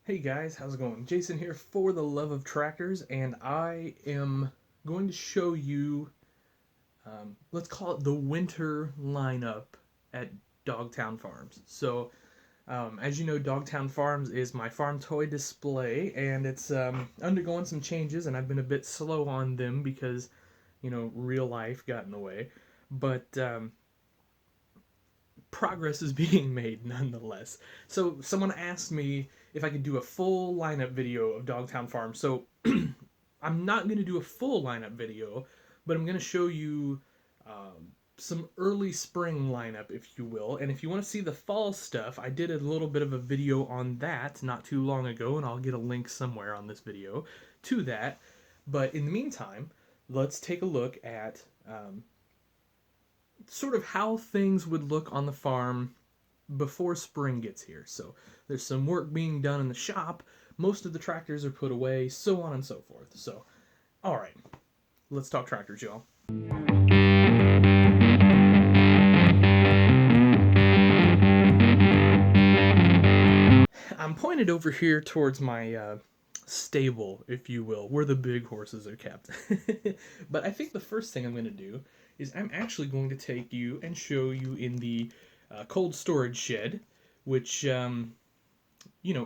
Hey guys, how's it going? Jason here for the love of tractors, and I am going to show you, let's call it the winter lineup at Dogtown Farms. As you know, Dogtown Farms is my farm toy display, and it's undergoing some changes, and I've been a bit slow on them because, real life got in the way. But progress is being made nonetheless. So someone asked me if I could do a full lineup video of Dogtown Farm. So I'm not going to do a full lineup video, but I'm going to show you some early spring lineup, if you will. And if you want to see the fall stuff, I did a little bit of a video on that not too long ago, and I'll get a link somewhere on this video to that. But in the meantime, let's take a look at sort of how things would look on the farm before spring gets here. So there's some work being done in the shop. Most of the tractors are put away, so on and so forth. So, all right, let's talk tractors, y'all. I'm pointed over here towards my stable, if you will, where the big horses are kept. But I think the first thing I'm going to do is I'm actually going to take you and show you in the cold storage shed, which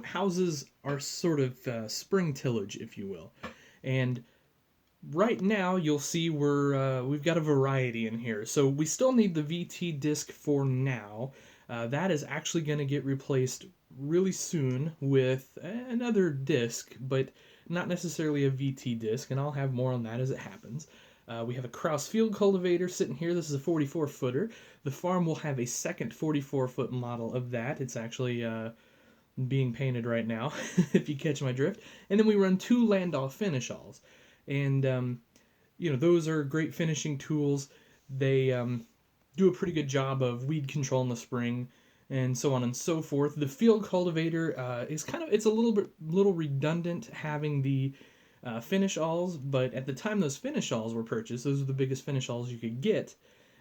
houses our sort of spring tillage, if you will. And right now, you'll see we've got a variety in here. So we still need the VT disc for now. That is actually going to get replaced really soon with another disc, but not necessarily a VT disc, and I'll have more on that as it happens. We have a Kraus field cultivator sitting here. This is a 44 footer. The farm will have a second 44 foot model of that. It's actually being painted right now, if you catch my drift. And then we run two Landau finish-alls. And, those are great finishing tools. They do a pretty good job of weed control in the spring and so on and so forth. The field cultivator is it's a little redundant having the finish-alls, but at the time those finish-alls were purchased, those were the biggest finish-alls you could get.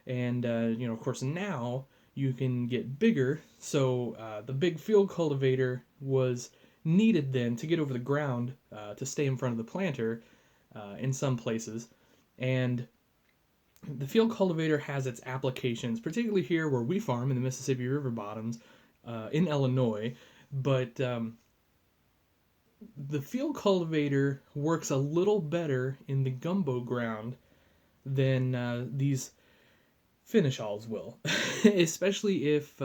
And, of course, now you can get bigger. So the big field cultivator was needed then to get over the ground to stay in front of the planter in some places. And the field cultivator has its applications, particularly here where we farm in the Mississippi River bottoms in Illinois. But the field cultivator works a little better in the gumbo ground than these finish-alls will, especially if,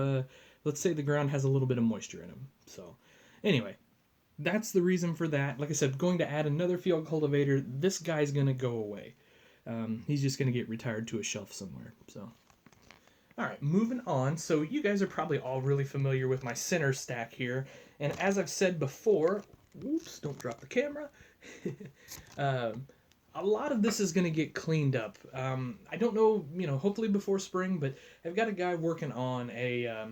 let's say, the ground has a little bit of moisture in them. So, anyway, that's the reason for that. Like I said, going to add another field cultivator. This guy's going to go away. He's just going to get retired to a shelf somewhere. So, all right, moving on. So you guys are probably all really familiar with my center stack here. And as I've said before, oops, don't drop the camera. A lot of this is going to get cleaned up. I don't know, hopefully before spring, but I've got a guy working on a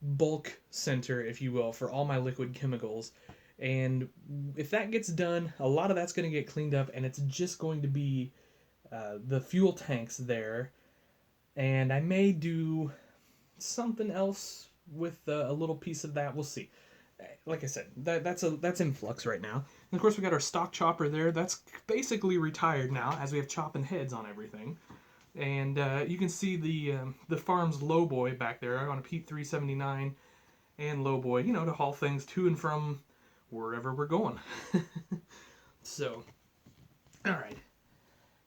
bulk center, if you will, for all my liquid chemicals. And if that gets done, a lot of that's going to get cleaned up, and it's just going to be the fuel tanks there. And I may do something else with a little piece of that. We'll see. Like I said, that's in flux right now. And of course, we got our stock chopper there. That's basically retired now, as we have chopping heads on everything. And you can see the farm's lowboy back there on a Pete 379 and lowboy, to haul things to and from wherever we're going. So, all right.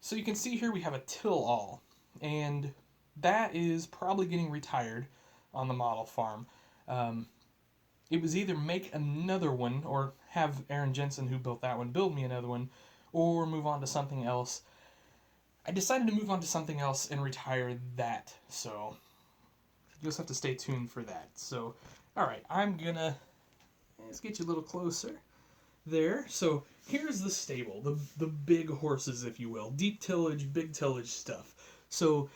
So you can see here we have a till-all, and that is probably getting retired on the model farm. It was either make another one or have Aaron Jensen, who built that one, build me another one, or move on to something else. I decided to move on to something else and retire that, so you'll just have to stay tuned for that. So, all right, let's get you a little closer there. So here's the stable, the big horses, if you will, deep tillage, big tillage stuff. So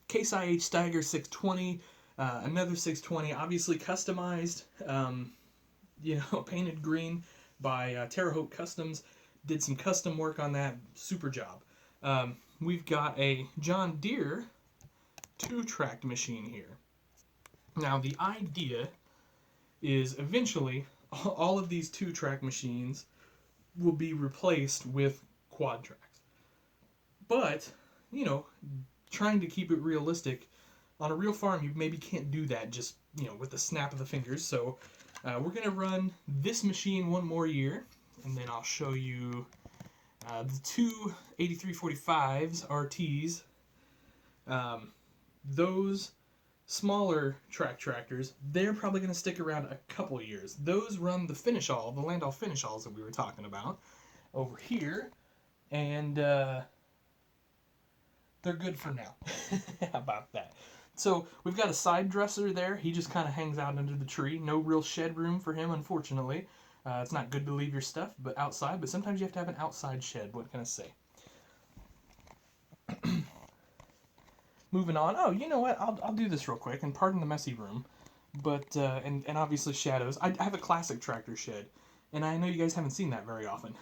Case IH Steiger 620, another 620, obviously customized, painted green by Terre Haute Customs. Did some custom work on that, super job. We've got a John Deere 2-track machine here. Now the idea is eventually all of these 2-track machines will be replaced with quad tracks. But, you know, trying to keep it realistic, on a real farm you maybe can't do that just, you know, with the snap of the fingers. So we're going to run this machine one more year, and then I'll show you the two 8345s RTs. Those smaller track tractors, they're probably going to stick around a couple years. Those run the finish-all, the Landau finish-alls that we were talking about over here, and they're good for now. How about that? So we've got a side dresser there. He just kind of hangs out under the tree. No real shed room for him, unfortunately. It's not good to leave your stuff but outside, but sometimes you have to have an outside shed. What can I say? Moving on. Oh, you know what? I'll do this real quick, and pardon the messy room, but and obviously shadows. I have a classic tractor shed, and I know you guys haven't seen that very often.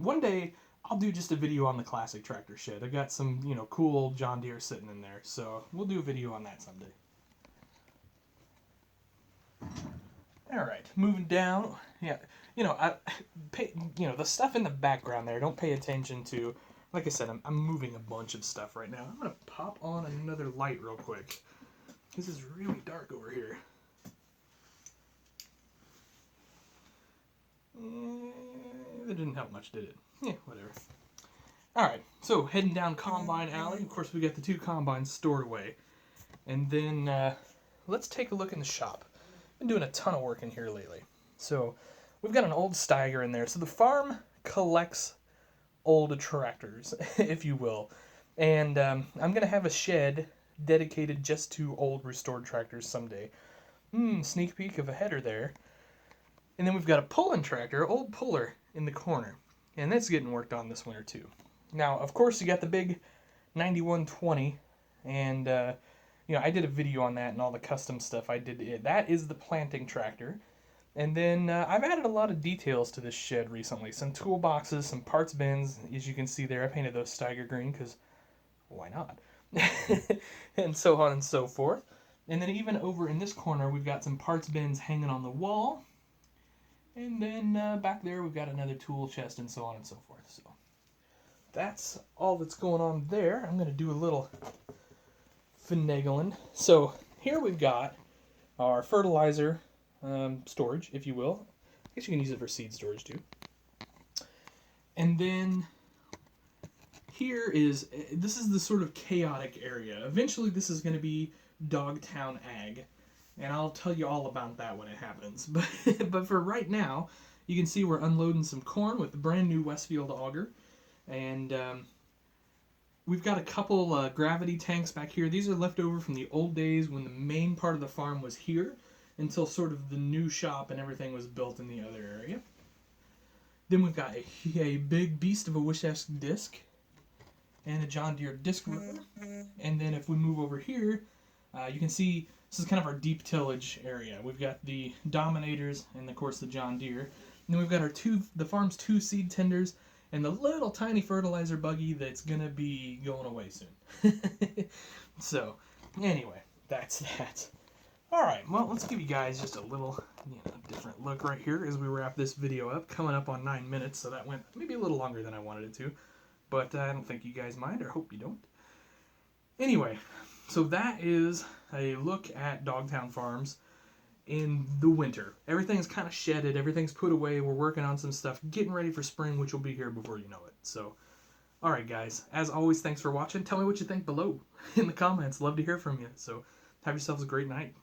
One day I'll do just a video on the classic tractor shed. I've got some, you know, cool John Deere sitting in there, so we'll do a video on that someday. All right, moving down. Yeah, you know, the stuff in the background there. Don't pay attention to. Like I said, I'm moving a bunch of stuff right now. I'm gonna pop on another light real quick. This is really dark over here. That didn't help much, did it? Yeah, whatever. Alright, so heading down Combine Alley. Of course, we got the 2 combines stored away. And then let's take a look in the shop. Been doing a ton of work in here lately. So we've got an old Steiger in there. So the farm collects old tractors, if you will. And I'm going to have a shed dedicated just to old restored tractors someday. Sneak peek of a header there. And then we've got a pulling tractor, old puller, in the corner. And that's getting worked on this winter too. Now, of course, you got the big 9120. And, you know, I did a video on that and all the custom stuff I did. That is the planting tractor. And then I've added a lot of details to this shed recently. Some toolboxes, some parts bins. As you can see there, I painted those Steiger green because why not? And so on and so forth. And then even over in this corner, we've got some parts bins hanging on the wall. And then back there, we've got another tool chest and so on and so forth. So that's all that's going on there. I'm going to do a little finagling. So here we've got our fertilizer storage, if you will. I guess you can use it for seed storage too. And then this is the sort of chaotic area. Eventually this is going to be Dogtown Ag, and I'll tell you all about that when it happens. But for right now, you can see we're unloading some corn with the brand new Westfield auger, and we've got a couple gravity tanks back here. These are left over from the old days when the main part of the farm was here, until sort of the new shop and everything was built in the other area. Then we've got a big beast of a Wish-esque disc and a John Deere disc ripper. And then if we move over here, you can see this is kind of our deep tillage area. We've got the Dominators and of course the John Deere. And then we've got the farm's 2 seed tenders and the little tiny fertilizer buggy that's gonna be going away soon. So anyway, that's that. Alright, well, let's give you guys just a little, different look right here as we wrap this video up. Coming up on 9 minutes, so that went maybe a little longer than I wanted it to. But I don't think you guys mind, or hope you don't. Anyway, so that is a look at Dogtown Farms in the winter. Everything's kind of shedded, everything's put away, we're working on some stuff, getting ready for spring, which will be here before you know it. So, alright guys, as always, thanks for watching. Tell me what you think below in the comments. Love to hear from you. So, have yourselves a great night.